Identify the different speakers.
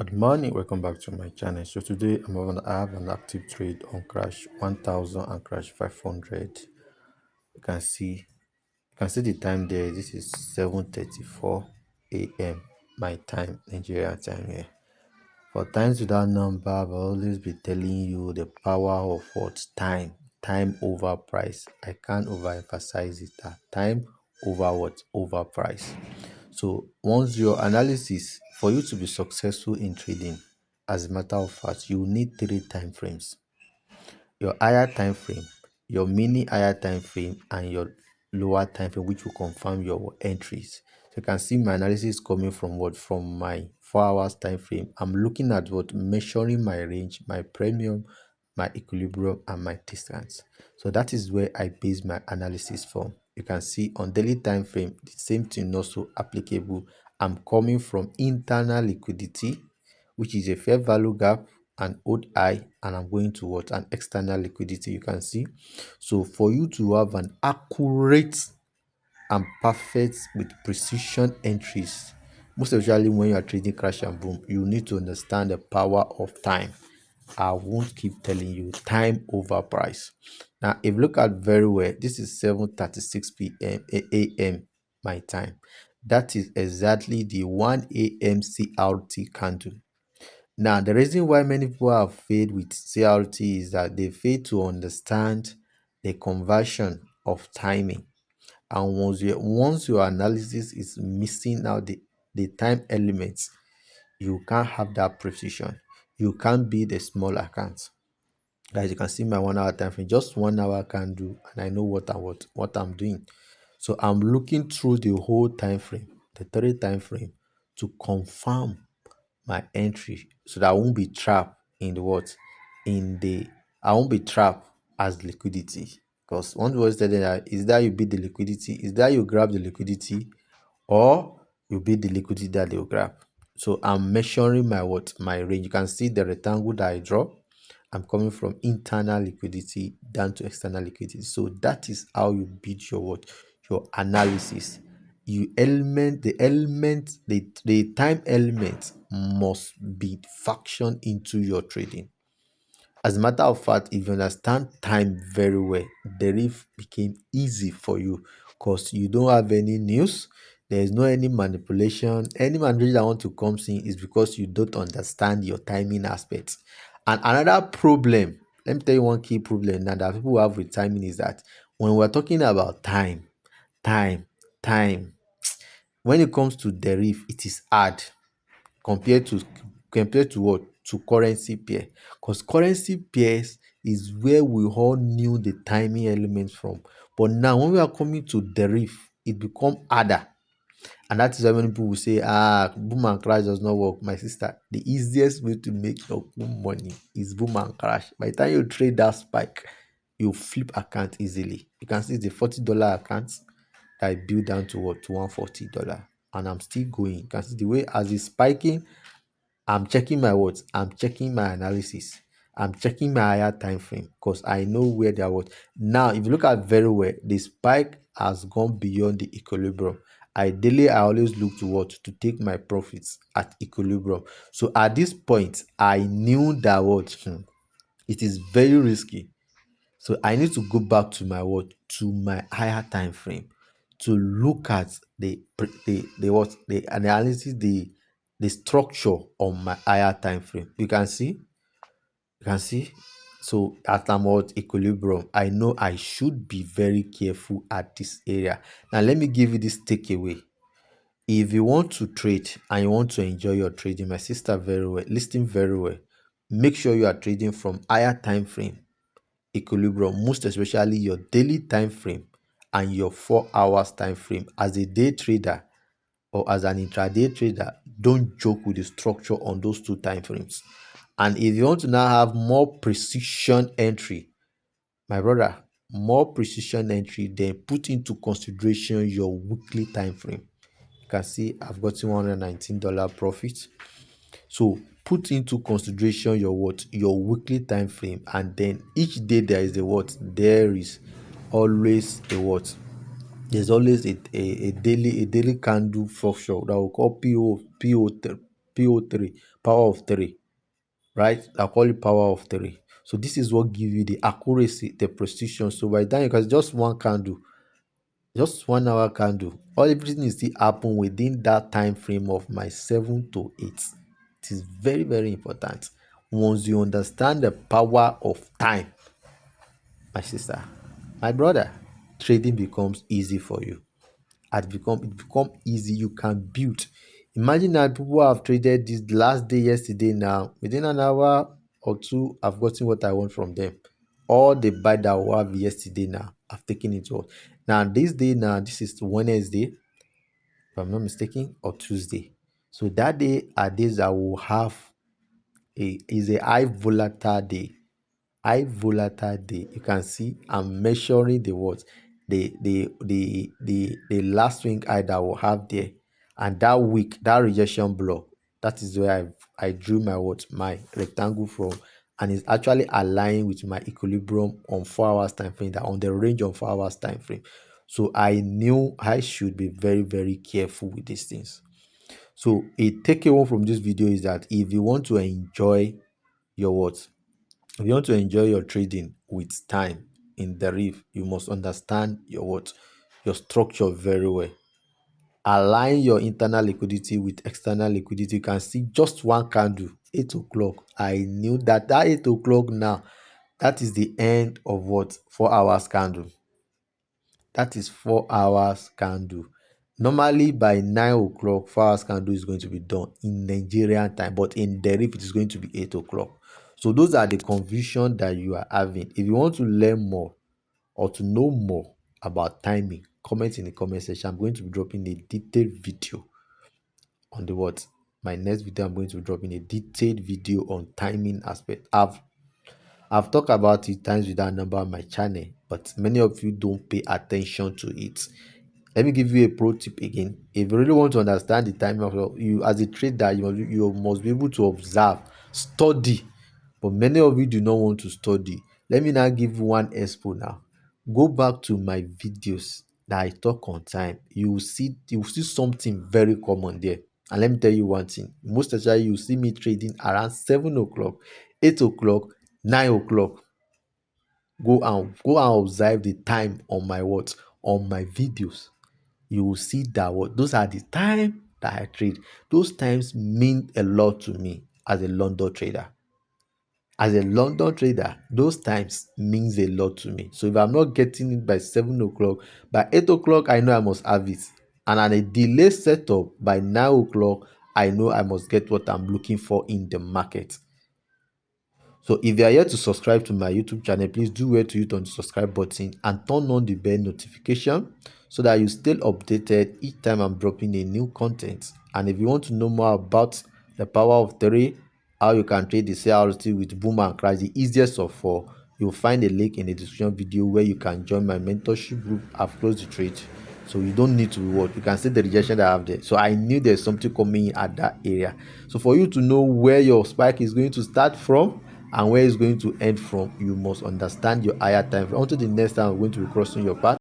Speaker 1: Good morning, welcome back to my channel. So today I have an active trade on crash 1000 and crash 500. You can see the time there. This is 7:34 a.m. my time, Nigeria time here. For times without number, I've always been telling you the power of what time over price. I can't overemphasize it. That time over what over price. So once your analysis, for you to be successful in trading, as a matter of fact, you need three time frames: your higher time frame, your mini higher time frame, and your lower time frame, which will confirm your entries. So you can see my analysis coming from what? From my 4 hours time frame. I'm looking at what? Measuring my range, my premium, my equilibrium, and my distance. So that is where I base my analysis from. You can see on daily time frame, the same thing also applicable. I'm coming from internal liquidity, which is a fair value gap, an old high, and I'm going to what? An external liquidity. You can see. So for you to have an accurate and perfect with precision entries, most especially when you are trading crash and boom, you need to understand the power of time. I won't keep telling you time over price. Now, if you look at very well, this is 7:36 p.m. a.m. my time. That is exactly the 1 a.m. CRT candle. Now, the reason why many people have failed with CRT is that they fail to understand the conversion of timing. And once your analysis is missing out the time elements, you can't have that precision. You can't be the small account. As you can see, my 1 hour time frame, just 1 hour can do, and I know what I'm doing. So I'm looking through the whole time frame, the three time frame, to confirm my entry, so that I won't be trapped in the what? In the I won't be trapped as liquidity. Because one was telling that is that you beat the liquidity, is that you grab the liquidity, or you beat the liquidity that they'll grab. So I'm measuring my what? My range. You can see the rectangle that I draw. I'm coming from internal liquidity down to external liquidity. So that is how you beat your what? Your analysis. The time element must be factioned into your trading. As a matter of fact, if you understand time very well, the riff became easy for you because you don't have any news. There is no any manipulation. Any manipulation that want to come in is because you don't understand your timing aspects. And another problem, let me tell you one key problem now that people have with timing is that when we're talking about time, time, when it comes to the riff, it is hard compared to what? To currency pair. Because currency pairs is where we all knew the timing elements from. But now when we are coming to derive, it become harder. And that is why many people will say, boom and crash does not work. My sister, the easiest way to make your own money is boom and crash. By the time you trade that spike, you flip account easily. You can see the $40 account that I built down to what? To $140. And I'm still going. You can see the way as it's spiking, I'm checking my words. I'm checking my analysis. I'm checking my higher time frame because I know where they are. What now? If you look at very well, the spike has gone beyond the equilibrium. Ideally, I always look to what? To take my profits at equilibrium. So at this point, I knew that what it is very risky. So I need to go back to my what? To my higher time frame to look at the analysis, the structure on my higher time frame. You can see. So at I'm at equilibrium, I know I should be very careful at this area. Now let me give you this takeaway. If you want to trade and you want to enjoy your trading, my sister, very well, listen very well. Make sure you are trading from higher time frame equilibrium, most especially your daily time frame and your 4 hours time frame. As a day trader or as an intraday trader, don't joke with the structure on those two time frames. And if you want to now have more precision entry, my brother, more precision entry, then put into consideration your weekly time frame. You can see I've gotten $119 profit. So put into consideration your what? Your weekly time frame, and then each day there is a what? There is always a what? There's always a daily candle structure that we call PO3. PO3, power of 3, right? I call it power of 3. So this is what gives you the accuracy, the precision. So by the time you can just one candle, just 1 hour candle, all everything is still happen within that time frame of my 7 to 8. It is very, very important. Once you understand the power of time, my sister, my brother, trading becomes easy for you. It become easy. You can build. Imagine that people have traded this last day yesterday. Now within an hour or two, I've gotten what I want from them. All the buy that I have yesterday, now I've taken it all. Now this day, now this is Wednesday, if I'm not mistaken, or Tuesday. So that day are days that will have a high volatile day. You can see I'm measuring the what, the last swing high that will have there, and that week, that rejection block, that is where I drew my what, my rectangle from, and it's actually aligned with my equilibrium on 4 hours time frame, that on the range of 4 hours time frame. So I knew I should be very, very careful with these things. So a takeaway from this video is that if you want to enjoy your what, if you want to enjoy your trading with time in the reef, you must understand your what, your structure very well. Align your internal liquidity with external liquidity. You can see just one candle, 8 o'clock. I knew that 8 o'clock now, that is the end of what, 4 hours candle. That is 4 hours candle. Normally by 9 o'clock, 4 hours candle is going to be done in Nigerian time, but in Derif it is going to be 8 o'clock. So those are the confusion that you are having. If you want to learn more or to know more about timing, comment in the comment section. I'm going to be dropping a detailed video on the what. My next video, I'm going to be dropping a detailed video on timing aspect. I've talked about it times without number on my channel, but many of you don't pay attention to it. Let me give you a pro tip again. If you really want to understand the timing of you as a trader, you must be able to observe, study. But many of you do not want to study. Let me now give you one expo now. Go back to my videos that I talk on time. You will see something very common there. And let me tell you one thing. Most especially you see me trading around 7 o'clock, 8 o'clock, 9 o'clock. Go and observe the time on my what, on my videos. You will see that what, those are the time that I trade. Those times mean a lot to me as a London trader. As a London trader, those times means a lot to me. So if I'm not getting it by 7 o'clock, by 8 o'clock, I know I must have it. And on a delay setup, by 9 o'clock, I know I must get what I'm looking for in the market. So if you are here to subscribe to my YouTube channel, please do well to hit on the subscribe button and turn on the bell notification so that you stay updated each time I'm dropping a new content. And if you want to know more about the power of 3, how you can trade the CRT with boom and crash, the easiest of all, you'll find a link in the description video where you can join my mentorship group. I've closed the trade, so you don't need to reward. You can see the rejection that I have there. So I knew there's something coming in at that area. So for you to know where your spike is going to start from and where it's going to end from, you must understand your higher time frame. Until the next time, we're going to be crossing your path.